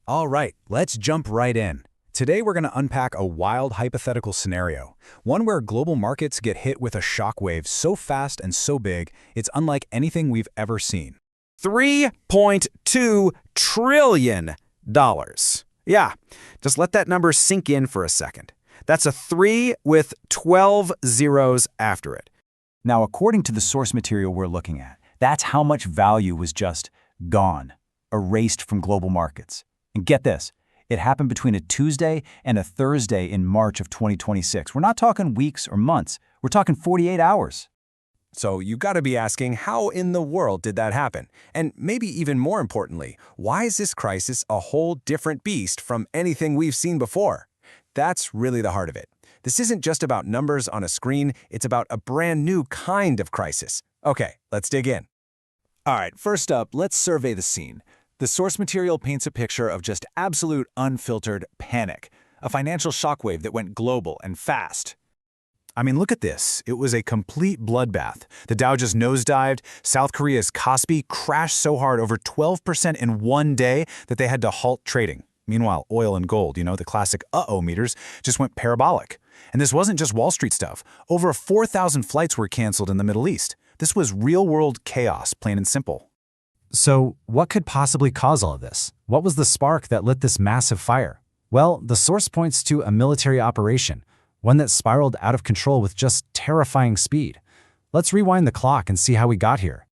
All right, let's jump right in. Today we're going to unpack a wild hypothetical scenario, one where global markets get hit with a shockwave so fast and so big, it's unlike anything we've ever seen. $3.2 trillion. Yeah, just let that number sink in for a second. That's a 3 with 12 zeros after it. Now, according to the source material we're looking at, that's how much value was just gone, erased from global markets. And get this, it happened between a Tuesday and a Thursday in March of 2026. We're not talking weeks or months. We're talking 48 hours. So you got to be asking, how in the world did that happen? And maybe even more importantly, why is this crisis a whole different beast from anything we've seen before? That's really the heart of it. This isn't just about numbers on a screen, it's about a brand new kind of crisis. Okay, let's dig in. All right, first up, let's survey the scene. The source material paints a picture of just absolute unfiltered panic, a financial shockwave that went global and fast. I mean, look at this. It was a complete bloodbath. The Dow just nosedived. South Korea's Kospi crashed so hard, over 12% in one day, that they had to halt trading. Meanwhile, oil and gold, the classic uh-oh meters, just went parabolic. And this wasn't just Wall Street stuff. Over 4,000 flights were canceled in the Middle East. This was real-world chaos, plain and simple. So, what could possibly cause all of this? What was the spark that lit this massive fire? Well, the source points to a military operation, one that spiraled out of control with just terrifying speed. Let's rewind the clock and see how we got here.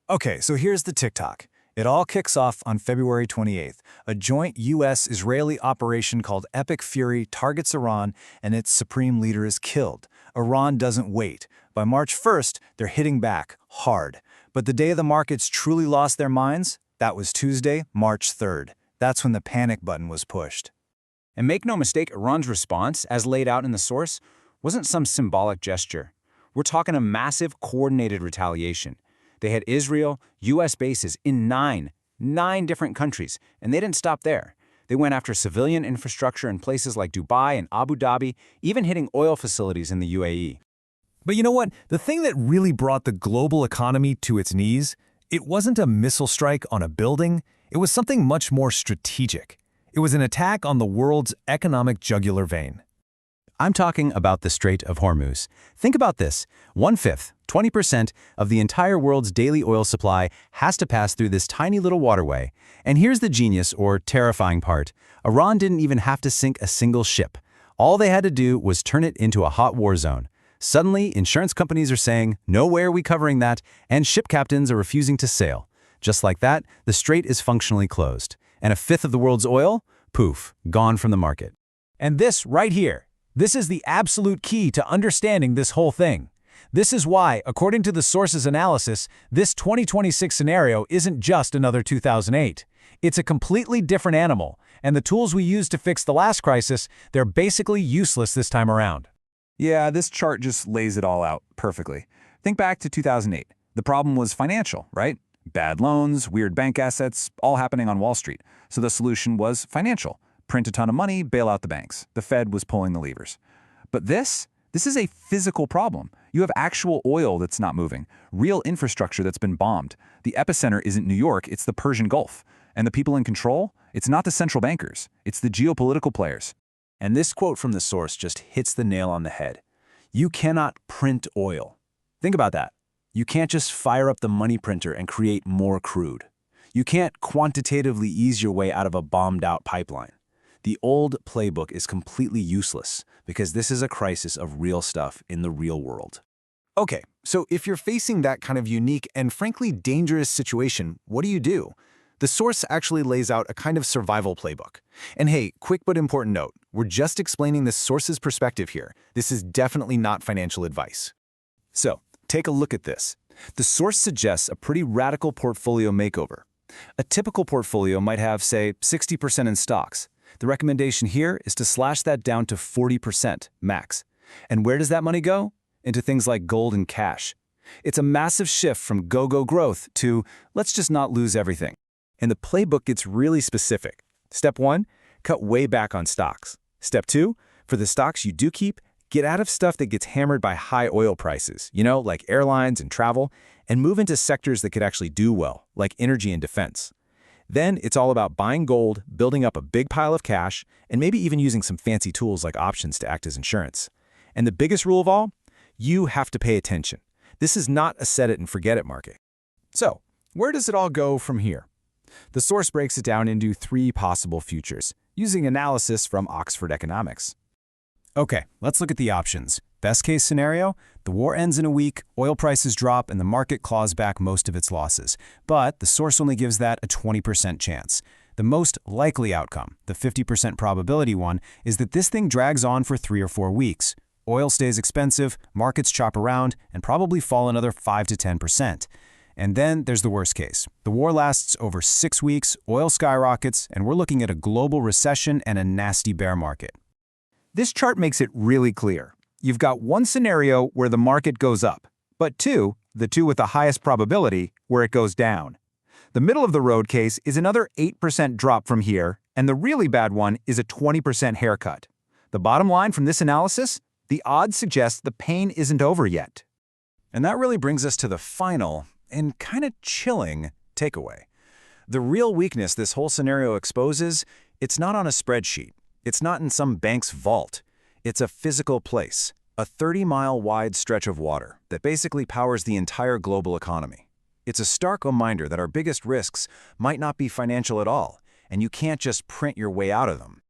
Okay, so here's the tick-tock. It all kicks off on February 28th. A joint U.S.-Israeli operation called Epic Fury targets Iran, and its supreme leader is killed. Iran doesn't wait. By March 1st, they're hitting back hard. But the day the markets truly lost their minds, that was Tuesday, March 3rd. That's when the panic button was pushed. And make no mistake, Iran's response, as laid out in the source, wasn't some symbolic gesture. We're talking a massive, coordinated retaliation. They had Israel, U.S. bases in nine different countries, and they didn't stop there. They went after civilian infrastructure in places like Dubai and Abu Dhabi, even hitting oil facilities in the UAE. But you know what? The thing that really brought the global economy to its knees, it wasn't a missile strike on a building, it was something much more strategic. It was an attack on the world's economic jugular vein. I'm talking about the Strait of Hormuz. Think about this. 1/5, 20% of the entire world's daily oil supply has to pass through this tiny little waterway. And here's the genius or terrifying part. Iran didn't even have to sink a single ship. All they had to do was turn it into a hot war zone. Suddenly, insurance companies are saying, no way are we covering that, and ship captains are refusing to sail. Just like that, the strait is functionally closed. And a fifth of the world's oil, poof, gone from the market. And this right here, this is the absolute key to understanding this whole thing. This is why, according to the source's analysis, this 2026 scenario isn't just another 2008. It's a completely different animal, and the tools we used to fix the last crisis, they're basically useless this time around. Yeah, this chart just lays it all out perfectly. Think back to 2008. The problem was financial, right? Bad loans, weird bank assets, all happening on Wall Street. So the solution was financial. Print a ton of money, bail out the banks. The Fed was pulling the levers. But this is a physical problem. You have actual oil that's not moving, real infrastructure that's been bombed. The epicenter isn't New York, it's the Persian Gulf. And the people in control, it's not the central bankers, it's the geopolitical players. And this quote from the source just hits the nail on the head. You cannot print oil. Think about that. You can't just fire up the money printer and create more crude. You can't quantitatively ease your way out of a bombed-out pipeline. The old playbook is completely useless because this is a crisis of real stuff in the real world. Okay, so if you're facing that kind of unique and frankly dangerous situation, what do? The source actually lays out a kind of survival playbook. And hey, quick but important note, we're just explaining the source's perspective here. This is definitely not financial advice. So, take a look at this. The source suggests a pretty radical portfolio makeover. A typical portfolio might have, say, 60% in stocks. The recommendation here is to slash that down to 40% max. And where does that money go? Into things like gold and cash. It's a massive shift from go-go growth to let's just not lose everything. And the playbook gets really specific. Step 1, cut way back on stocks. Step 2, for the stocks you do keep, get out of stuff that gets hammered by high oil prices, like airlines and travel, and move into sectors that could actually do well, like energy and defense. Then it's all about buying gold, building up a big pile of cash, and maybe even using some fancy tools like options to act as insurance. And the biggest rule of all? You have to pay attention. This is not a set-it-and-forget-it market. So, where does it all go from here? The source breaks it down into 3 possible futures, using analysis from Oxford Economics. Okay, let's look at the options. Best case scenario, the war ends in a week, oil prices drop, and the market claws back most of its losses. But the source only gives that a 20% chance. The most likely outcome, the 50% probability one, is that this thing drags on for 3 or 4 weeks. Oil stays expensive, markets chop around, and probably fall another 5 to 10%. And then there's the worst case. The war lasts over 6 weeks, oil skyrockets, and we're looking at a global recession and a nasty bear market. This chart makes it really clear. You've got one scenario where the market goes up, but the two with the highest probability, where it goes down. The middle-of-the-road case is another 8% drop from here, and the really bad one is a 20% haircut. The bottom line from this analysis? The odds suggest the pain isn't over yet. And that really brings us to the final and kind of chilling takeaway. The real weakness this whole scenario exposes, it's not on a spreadsheet. It's not in some bank's vault. It's a physical place, a 30-mile wide stretch of water that basically powers the entire global economy. It's a stark reminder that our biggest risks might not be financial at all, and you can't just print your way out of them.